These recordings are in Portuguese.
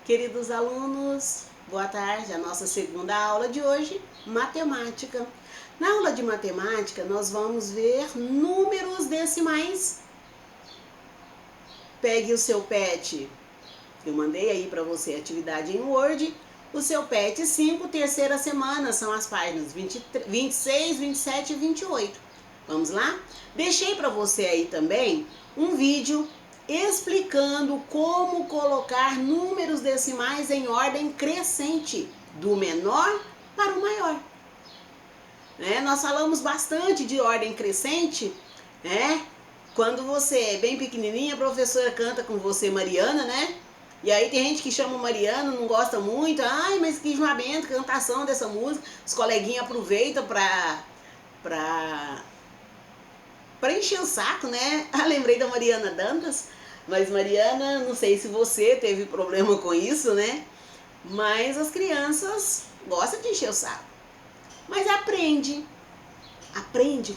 Queridos alunos, boa tarde. A nossa segunda aula de hoje, matemática. Na aula de matemática, nós vamos ver números decimais. Pegue o seu PET. Eu mandei aí para você a atividade em Word. O seu PET 5, terceira semana, são as páginas 26, 27 e 28. Vamos lá? Deixei para você aí também um vídeo explicando como colocar números decimais em ordem crescente, do menor para o maior. Nós falamos bastante de ordem crescente, né? Quando você é bem pequenininha, a professora canta com você Mariana, né? E aí tem gente que chama Mariana, não gosta muito. Ai, mas que enjoamento, cantação dessa música. Os coleguinhas aproveitam pra encher o saco, né? Lembrei da Mariana Dantas. Mas Mariana, não sei se você teve problema com isso, né? Mas as crianças gostam de encher o saco. Mas aprende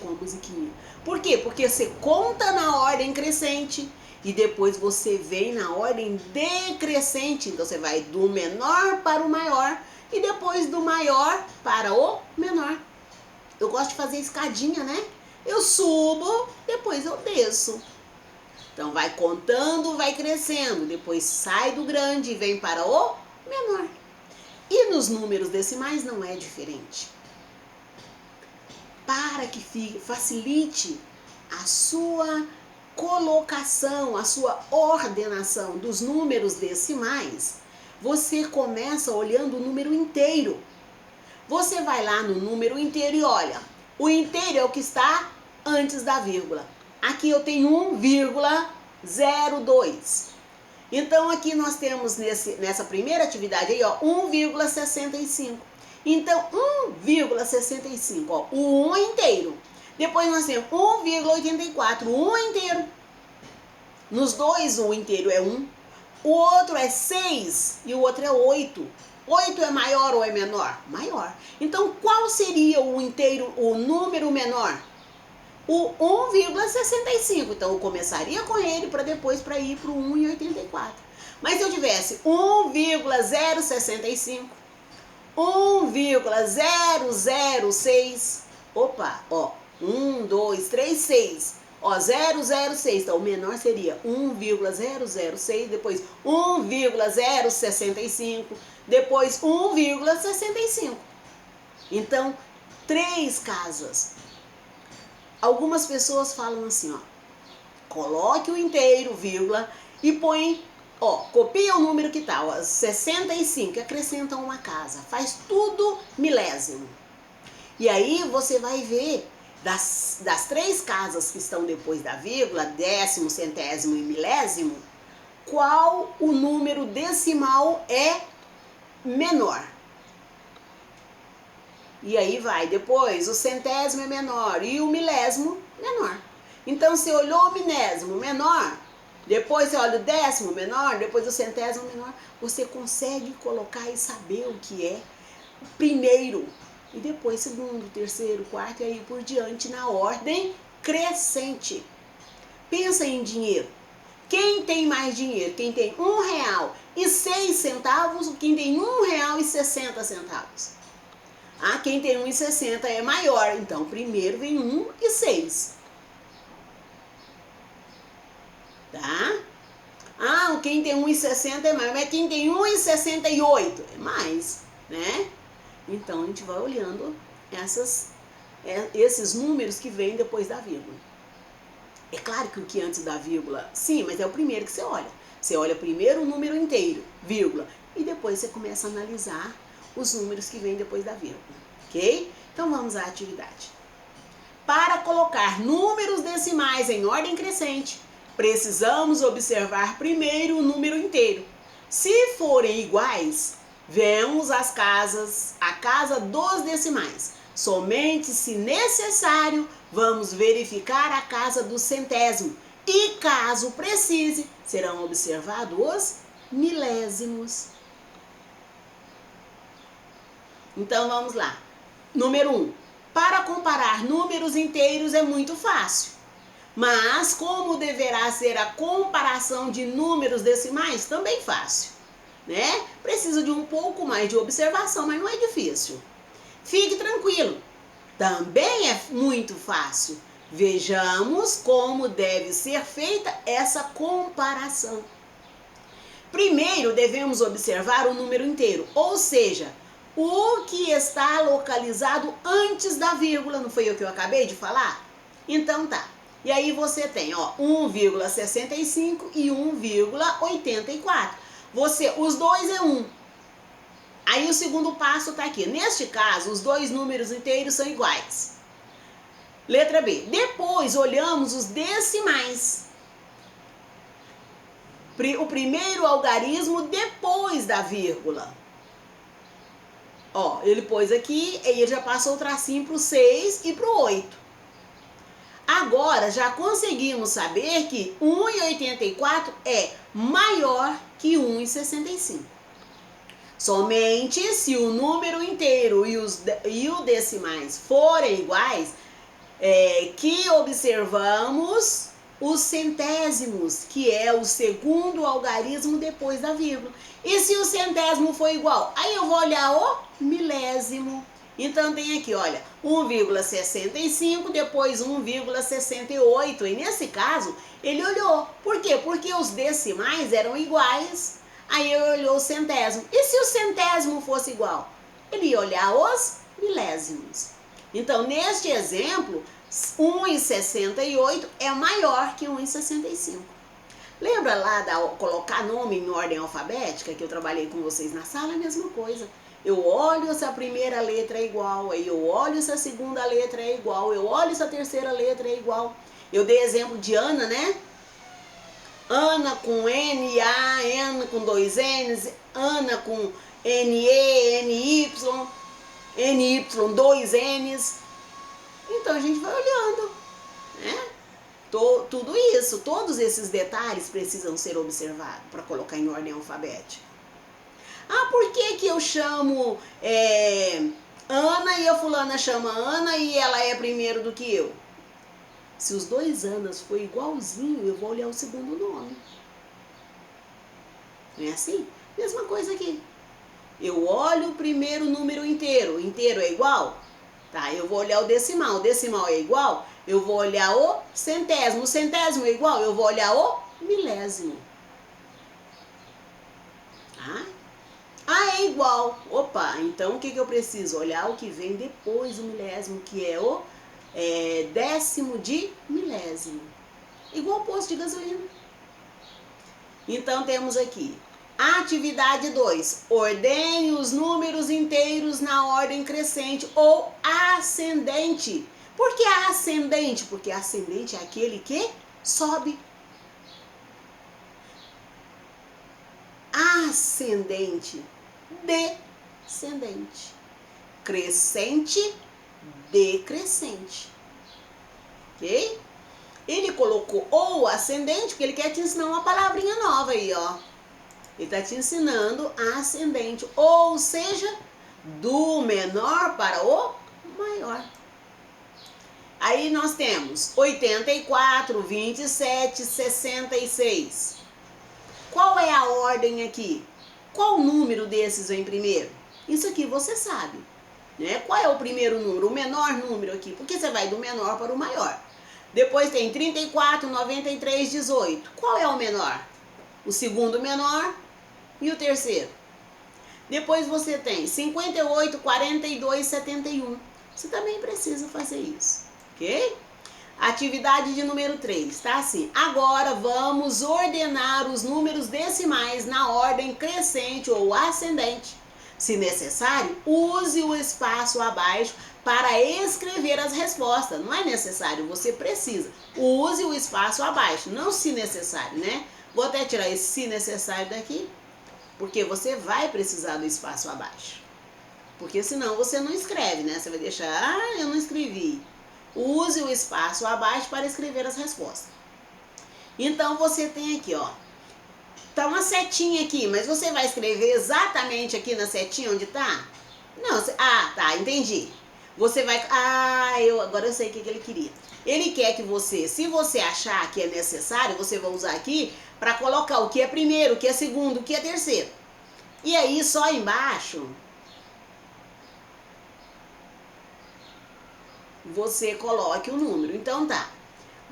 com a musiquinha. Por quê? Porque você conta na ordem crescente e depois você vem na ordem decrescente. Então você vai do menor para o maior e depois do maior para o menor. Eu gosto de fazer escadinha, né? Eu subo, depois eu desço. Então vai contando, vai crescendo, depois sai do grande e vem para o menor. E nos números decimais não é diferente. Para que facilite a sua colocação, a sua ordenação dos números decimais, você começa olhando o número inteiro. Você vai lá no número inteiro e olha, o inteiro é o que está antes da vírgula. Aqui eu tenho 1,02. Então aqui nós temos nessa primeira atividade aí, ó, 1,65. Então 1,65, ó, o 1 é inteiro. Depois nós temos 1,84, o 1 é inteiro. Nos dois o inteiro é 1. O outro é 6 e o outro é 8. 8 é maior ou é menor? Maior. Então qual seria o inteiro, o número menor? O 1,65. Então eu começaria com ele para depois para ir para o 1,84. Mas se eu tivesse 1,065, 1,006, opa, ó, 1, 2, 3, 6, ó, 006, então o menor seria 1,006, depois 1,065, depois 1,65. Então, 3 casas. Algumas pessoas falam assim, ó, coloque o inteiro, vírgula, e põe, ó, copia o número que tá, ó, 65, acrescenta uma casa, faz tudo milésimo. E aí você vai ver das 3 casas que estão depois da vírgula, décimo, centésimo e milésimo, qual o número decimal é menor. E aí vai, depois o centésimo é menor e o milésimo menor. Então você olhou o milésimo menor, depois você olha o décimo menor, depois o centésimo menor, você consegue colocar e saber o que é primeiro, e depois segundo, terceiro, quarto e aí por diante na ordem crescente. Pensa em dinheiro. Quem tem mais dinheiro? Quem tem R$1,06 ou quem tem R$1,60? Ah, quem tem 1,60 é maior, então primeiro vem 1,6. Tá? Ah, quem tem 1,60 é maior, mas quem tem 1,68 é mais, né? Então a gente vai olhando esses números que vêm depois da vírgula. É claro que o que antes da vírgula, sim, mas é o primeiro que você olha. Você olha primeiro o número inteiro, vírgula, e depois você começa a analisar os números que vêm depois da vírgula, ok? Então vamos à atividade. Para colocar números decimais em ordem crescente, precisamos observar primeiro o número inteiro. Se forem iguais, vemos a casa dos decimais. Somente se necessário, vamos verificar a casa do centésimo. E caso precise, serão observados os milésimos. Então vamos lá. Número 1. Para comparar números inteiros é muito fácil. Mas como deverá ser a comparação de números decimais? Também fácil. né? Precisa de um pouco mais de observação, mas não é difícil. Fique tranquilo, também é muito fácil. Vejamos como deve ser feita essa comparação. Primeiro, devemos observar o número inteiro, ou seja, o que está localizado antes da vírgula, não foi o que eu acabei de falar? Então tá. E aí você tem, ó, 1,65 e 1,84. Os dois é 1. Aí o segundo passo tá aqui. Neste caso, os dois números inteiros são iguais. Letra B. Depois olhamos os decimais. O primeiro algarismo depois da vírgula. Ó, ele pôs aqui e ele já passou o tracinho pro 6 e pro 8. Agora já conseguimos saber que 1,84 é maior que 1,65. Somente se o número inteiro e os decimais forem iguais, que observamos os centésimos, que é o segundo algarismo depois da vírgula. E se o centésimo for igual? Aí eu vou olhar o milésimo. Então tem aqui, olha, 1,65, depois 1,68. E nesse caso, ele olhou. Por quê? Porque os decimais eram iguais. Aí ele olhou o centésimo. E se o centésimo fosse igual? Ele ia olhar os milésimos. Então, neste exemplo, 1,68 é maior que 1,65. Lembra lá da colocar nome em ordem alfabética, que eu trabalhei com vocês na sala? A mesma coisa. Eu olho se a primeira letra é igual, aí eu olho se a segunda letra é igual, eu olho se a terceira letra é igual. Eu dei exemplo de Ana, né? Ana com N-A, N com 2 N's, Ana com N-E, N-Y, N-Y, 2 N's. Então a gente vai olhando, né? Tudo isso, todos esses detalhes precisam ser observados para colocar em ordem alfabética. Ah, por que eu chamo Ana e a fulana chama Ana e ela é primeiro do que eu? Se os dois Anas for igualzinho, eu vou olhar o segundo nome. Não é assim? Mesma coisa aqui. Eu olho o primeiro número inteiro. Inteiro é igual? Tá, eu vou olhar o decimal. O decimal é igual? Eu vou olhar o centésimo. O centésimo é igual? Eu vou olhar o milésimo. Tá? Ah, é igual. Opa, então o que eu preciso? Olhar o que vem depois do milésimo, que é o décimo de milésimo. Igual posto de gasolina. Então temos aqui. Atividade 2. Ordene os números inteiros na ordem crescente ou ascendente. Por que ascendente? Porque ascendente é aquele que sobe. Ascendente, descendente. Crescente, decrescente. Ok? Ele colocou ou ascendente porque ele quer te ensinar uma palavrinha nova aí, ó. Ele está te ensinando ascendente, ou seja, do menor para o maior. Aí nós temos 84, 27, 66. Qual é a ordem aqui? Qual número desses vem primeiro? Isso aqui você sabe, né? Qual é o primeiro número, o menor número aqui? Porque você vai do menor para o maior. Depois tem 34, 93, 18. Qual é o menor? O segundo menor e o terceiro. Depois você tem 58, 42, 71. Você também precisa fazer isso, ok? Atividade de número 3, tá assim. Agora vamos ordenar os números decimais na ordem crescente ou ascendente. Se necessário, use o espaço abaixo para escrever as respostas. Não é necessário, você precisa. Use o espaço abaixo, não se necessário, né? Vou até tirar esse se necessário daqui, porque você vai precisar do espaço abaixo. Porque senão você não escreve, né? Você vai deixar, eu não escrevi. Use o espaço abaixo para escrever as respostas. Então você tem aqui, ó. Tá uma setinha aqui, mas você vai escrever exatamente aqui na setinha onde tá? Não, tá, entendi. Você vai, agora eu sei o que ele queria. Ele quer que você, se você achar que é necessário, você vai usar aqui para colocar o que é primeiro, o que é segundo, o que é terceiro. E aí só embaixo você coloque o número. Então tá.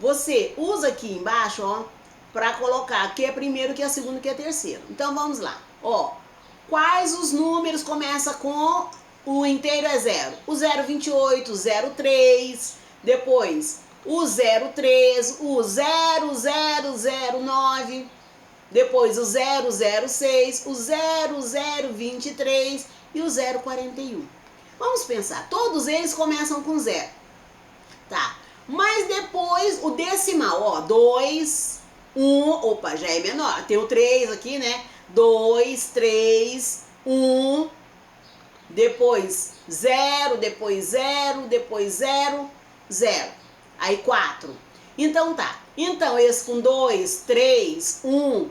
Você usa aqui embaixo, ó, para colocar que é primeiro, que é segundo, que é terceiro. Então vamos lá. Ó, quais os números começam com o inteiro é zero? O 028, o 03, depois o 03, o 0009, depois o 006, o 0023 e o 041. Vamos pensar, todos eles começam com zero, tá? Mas depois o decimal, ó, 2, 1, opa, já é menor, tem o 3 aqui, né? 2, 3, 1, depois 0, depois 0, depois 0, 0. Aí 4. Então tá. Então esse com 2, 3, 1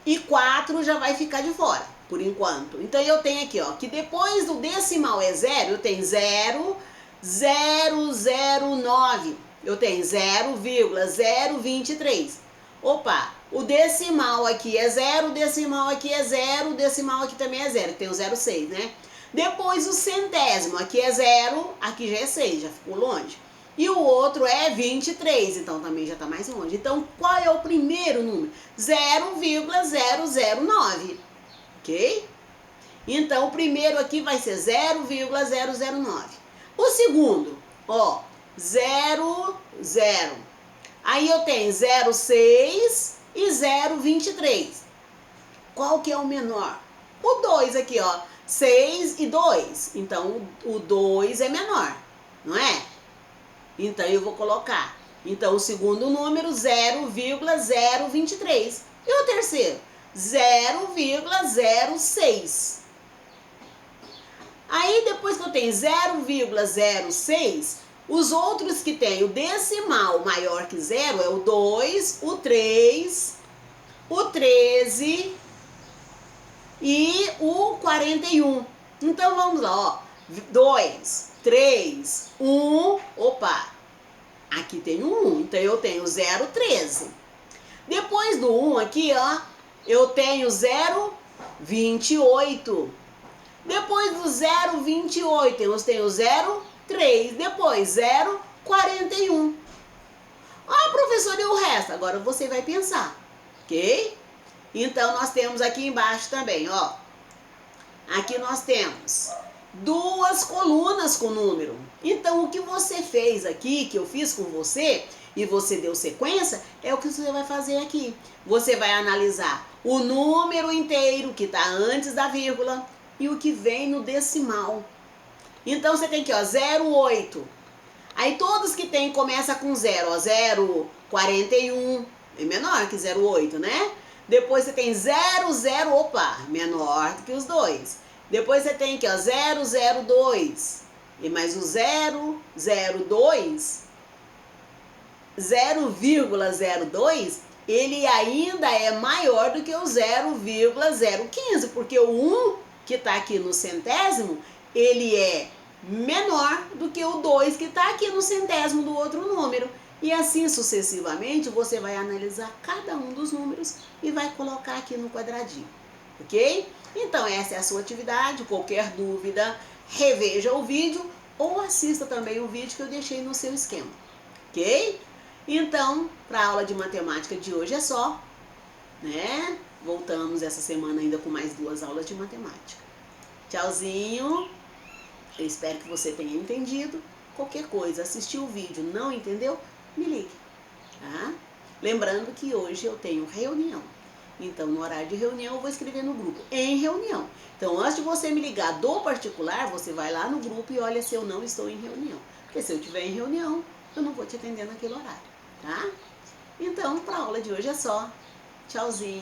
e 4 já vai ficar de fora, por enquanto. Então eu tenho aqui, ó, que depois do decimal é 0, eu tenho 0,009. Eu tenho 0,023. Opa, o decimal aqui é 0, o decimal aqui é 0, o decimal aqui também é 0, tem o 0,6, né? Depois o centésimo, aqui é 0, aqui já é 6, já ficou longe. E o outro é 23, então também já está mais longe. Então, qual é o primeiro número? 0,009, ok? Então, o primeiro aqui vai ser 0,009. O segundo, ó, 0, 0. Aí eu tenho 0,6 e 0,23. Qual que é o menor? O 2 aqui, ó, 6 e 2. Então, o 2 é menor, não é? Então, eu vou colocar. Então, o segundo número, 0,023. E o terceiro? 0,06. Aí, depois que eu tenho 0,06, os outros que tem o decimal maior que 0 é o 2, o 3, o 13 e o 41. Então, vamos lá, ó. 2, 3, 1, opa, aqui tem um 1, então eu tenho 0,13. Depois do 1 aqui, ó, eu tenho 0,28. Depois do 0,28, eu tenho 0,3. Depois 0,41. Ah, professor, e o resto? Agora você vai pensar, ok? Então, nós temos aqui embaixo também, ó. Aqui nós temos duas colunas com número. Então, o que você fez aqui, que eu fiz com você, e você deu sequência, é o que você vai fazer aqui. Você vai analisar o número inteiro que está antes da vírgula e o que vem no decimal. Então, você tem aqui, ó, 0,8. Aí, todos que tem começa com 0, ó, 0,41, é menor que 0,8, né? Depois você tem 0,0, opa, menor do que os dois. Depois você tem aqui, ó, 0,02. E mais o 0,02, 0,02, ele ainda é maior do que o 0,015, porque o 1 que está aqui no centésimo, ele é menor do que o 2 que está aqui no centésimo do outro número. E assim sucessivamente, você vai analisar cada um dos números e vai colocar aqui no quadradinho, ok? Então essa é a sua atividade. Qualquer dúvida, reveja o vídeo ou assista também o vídeo que eu deixei no seu esquema, ok? Então, para a aula de matemática de hoje é só, né? Voltamos essa semana ainda com mais 2 aulas de matemática. Tchauzinho! Eu espero que você tenha entendido. Qualquer coisa, assistiu o vídeo, não entendeu? Me ligue, tá? Lembrando que hoje eu tenho reunião. Então, no horário de reunião, eu vou escrever no grupo, em reunião. Então, antes de você me ligar do particular, você vai lá no grupo e olha se eu não estou em reunião. Porque se eu estiver em reunião, eu não vou te atender naquele horário, tá? Então, para a aula de hoje é só. Tchauzinho.